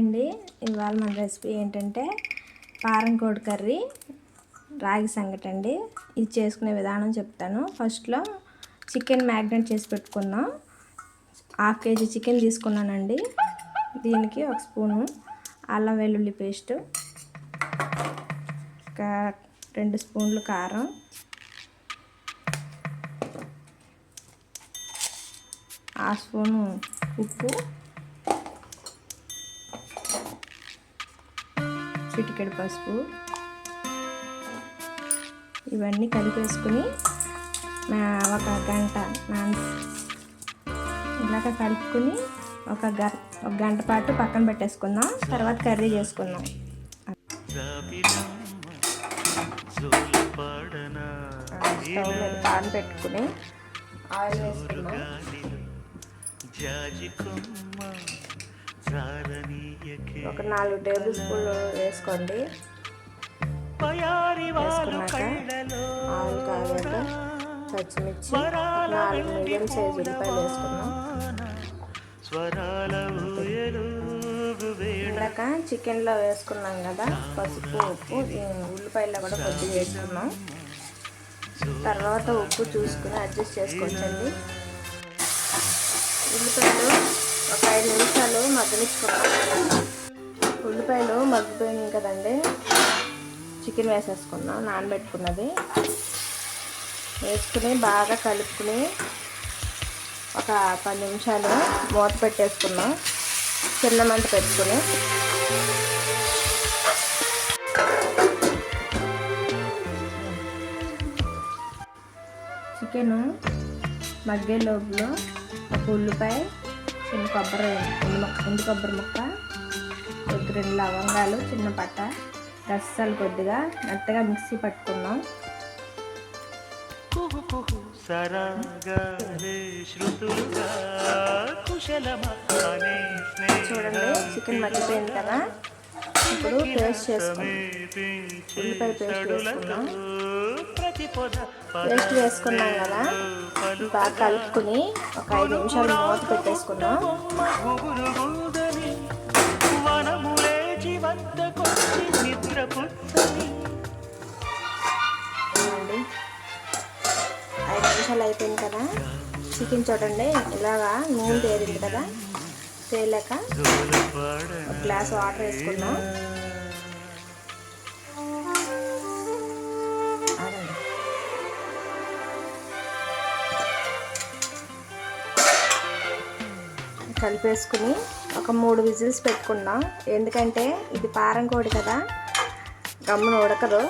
అండి ఇవాళ మన రెసిపీ ఏంటంటే కారం కోడి కర్రీ రాగి సంగటి అండి. ఇది చేసుకునే విధానం చెప్తాను. ఫస్ట్లో చికెన్ మ్యాగ్నేట్ చేసి పెట్టుకున్నాం. 1/2 kg చికెన్ తీసుకున్నానండి. దీనికి 1 స్పూను అల్లం వెల్లుల్లి పేస్ట్, ఒక 2 స్పూన్లు కారం, హాఫ్ స్పూను ఉప్పు, చిటికెడు పసుపు, ఇవన్నీ కలిపేసుకుని ఒక గంట ఇలాగ కలుపుకుని ఒక గంట పాటు పక్కన పెట్టేసుకుందాం. తర్వాత కర్రీ చేసుకుందాం. స్టవ్ మీద పాన్ పెట్టుకుని ఆయిల్ వేసుకుందాం. ఒక 4 టేబుల్ స్పూన్లు వేసుకోండి. వేసుకున్నాక ఆయిల్ కాగాక పచ్చిమిర్చి 4 మీడియం సైజు ఉల్లిపాయలు వేసుకున్నాం. ఇందాక చికెన్లో వేసుకున్నాం కదా పసుపు, ఉప్పు, ఉల్లిపాయల్లో కూడా కొద్దిగా వేసుకున్నాం. తర్వాత ఉప్పు చూసుకుని అడ్జస్ట్ చేసుకోవచ్చండి. ఉల్లిపాయలు ఒక 5 నిమిషాలు మగ్గనిచ్చుకున్నాం. ఉల్లిపాయలు మగ్గిపోయినాయి కదండి. చికెన్ వేసేసుకున్నాం. నానబెట్టుకున్నది వేసుకుని బాగా కలుపుకుని ఒక 10 నిమిషాలు మూత పెట్టేసుకున్నాం. చిన్న మంట పెట్టుకుని చికెను మగ్గే లోపల ఒక ఉల్లిపాయ, చిన్న కొబ్బరి ఎండు కొబ్బరి ముక్క, 2 లవంగాలు, చిన్న పట్ట, రసాలు కొద్దిగా మెత్తగా మిక్సీ పట్టుకున్నాం. చూడండి చికెన్ మగ్గిపోయింది కదా. ఇప్పుడు పేస్ట్ చేసుకున్నాం. ఉల్లిపాయ పేస్ట్ వేసుకున్నాం. పేస్ట్ వేసుకున్నాం కదా, బాగా కలుపుకుని ఒక 5 నిమిషాలు మూత పెట్టేసుకున్నాం. 5 నిమిషాలు అయిపోయింది కదా. చికెన్ చూడండి ఇలాగా నూనె తేలింది కదా. తేలాక ఒక గ్లాస్ వాటర్ వేసుకున్నాం. కలిపేసుకుని ఒక 3 విజిల్స్ పెట్టుకున్నాం. ఎందుకంటే ఇది పారం కోడి కదా, గమ్మున ఉడకదు.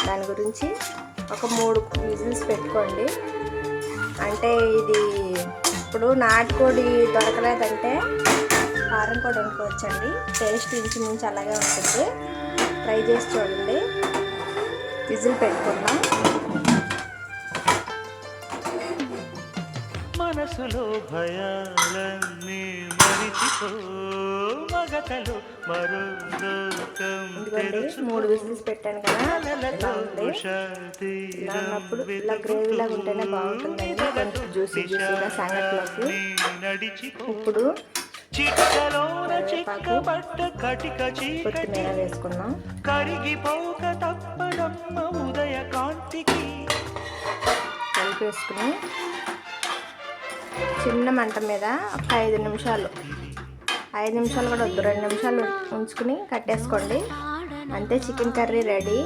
దాని గురించి ఒక 3 విజిల్స్ పెట్టుకోండి. అంటే ఇది ఇప్పుడు నాటుకోడి దొరకలేదంటే పారం కోడి వండుకోవచ్చండి. టేస్ట్ ఇంచుమించు అలాగే ఉంటుంది. ట్రై చేసి చూడండి. విజిల్ పెట్టుకున్నాం. మనసులో భయాలన్నీ మరిచిపో మగతలో మరో ఇదిగోండి 3 విజిల్స్ పెట్టాను కదా. ఇలా ఉన్నప్పుడు ఇలా గ్రేవీలాగా ఉంటేనే బాగుంటుందండి. కొంచెం జ్యూసీగా సంగట్లోకి. ఇప్పుడు కొత్తిమీర వేసుకున్నాం. కలిపేసుకుని చిన్న మంట మీద ఒక 5 నిమిషాలు కూడా వద్దు, 2 నిమిషాలు ఉంచుకుని కట్టేసుకోండి. అంతే, చికెన్ కర్రీ రెడీ.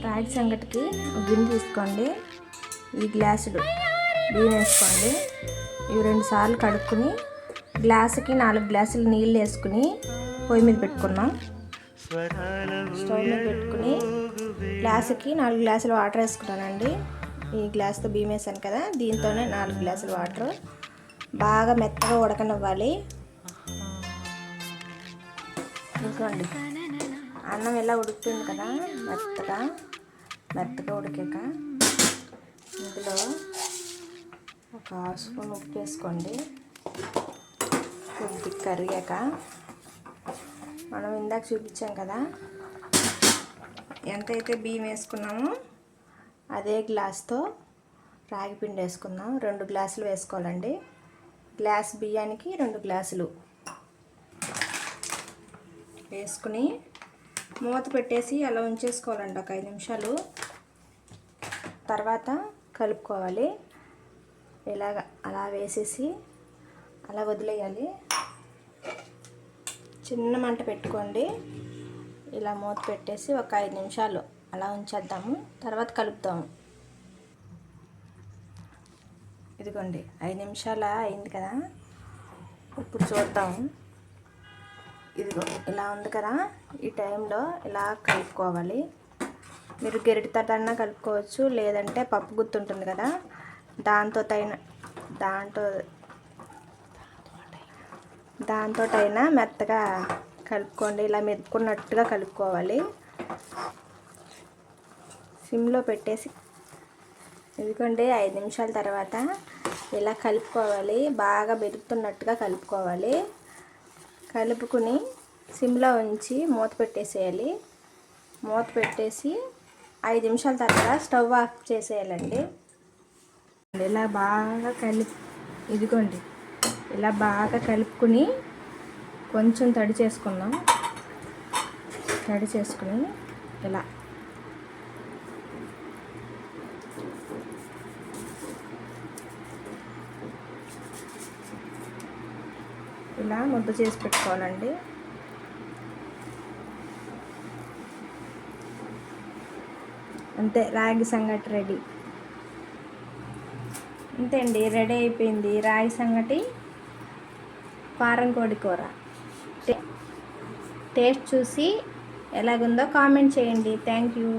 రాగి సంగటికి ఒక గిన్నె తీసుకోండి. ఈ గ్లాసుడు బియ్యం వేసుకోండి. ఇవి 2 సార్లు కడుక్కుని గ్లాసుకి 4 గ్లాసులు నీళ్ళు వేసుకుని పొయ్యి మీద పెట్టుకున్నాం. స్టవ్ మీద పెట్టుకుని గ్లాసుకి 4 గ్లాసులు వాటర్ వేసుకున్నానండి. ఈ గ్లాస్తో బియ్యం వేసాను కదా, దీంతోనే 4 గ్లాసులు వాటర్. బాగా మెత్తగా ఉడకనివ్వాలి. ఇంకోండి అన్నం ఇలా ఉడుకుతుంది కదా, మెత్తగా ఉడికాక ఇందులో ఒక 1/2 స్పూన్ ఉప్పు వేసుకోండి. కొద్ది కరిగాక మనం ఇందాక చూపించాం కదా, ఎంతైతే బియ్యం వేసుకున్నామో అదే గ్లాస్తో రాగి పిండి వేసుకుందాం. 2 గ్లాసులు వేసుకోవాలండి. గ్లాస్ బియ్యానికి 2 గ్లాసులు వేసుకుని మూత పెట్టేసి అలా ఉంచేసుకోవాలండి ఒక 5 నిమిషాలు. తర్వాత కలుపుకోవాలి. ఇలాగ అలా వేసేసి అలా వదిలేయాలి. చిన్న మంట పెట్టుకోండి. ఇలా మూత పెట్టేసి ఒక 5 నిమిషాలు అలా ఉంచేద్దాము. తర్వాత కలుపుతాము. ఇదిగోండి 5 నిమిషాల అయింది కదా. ఇప్పుడు చూద్దాము. ఇదిగో ఇలా ఉంది కదా. ఈ టైంలో ఇలా కలుపుకోవాలి. మీరు గరిటెతోనైనా కలుపుకోవచ్చు, లేదంటే పప్పు గుత్తి ఉంటుంది కదా, దాంతోటైనా మెత్తగా కలుపుకోండి. ఇలా మెదుకున్నట్టుగా కలుపుకోవాలి. సిమ్లో పెట్టేసి ఇదిగోండి 5 నిమిషాల తర్వాత ఇలా కలుపుకోవాలి. బాగా మెదుకుతున్నట్టుగా కలుపుకోవాలి. కలుపుకుని సిమ్లో ఉంచి మూత పెట్టేసేయాలి. మూత పెట్టేసి 5 నిమిషాల తర్వాత స్టవ్ ఆఫ్ చేసేయాలండి. ఇలా బాగా ఇదిగోండి ఇలా బాగా కలుపుకుని కొంచెం తడి చేసుకుందాం. తడి చేసుకుని ఇలా ముద్ద చేసి పెట్టుకోవాలండి. అంతే, రాగి సంగటి రెడీ. అంతే అండి, రెడీ అయిపోయింది రాగి సంగటి పారం కోడి కూర. టేస్ట్ చూసి ఎలాగుందో కామెంట్ చేయండి. Thank you.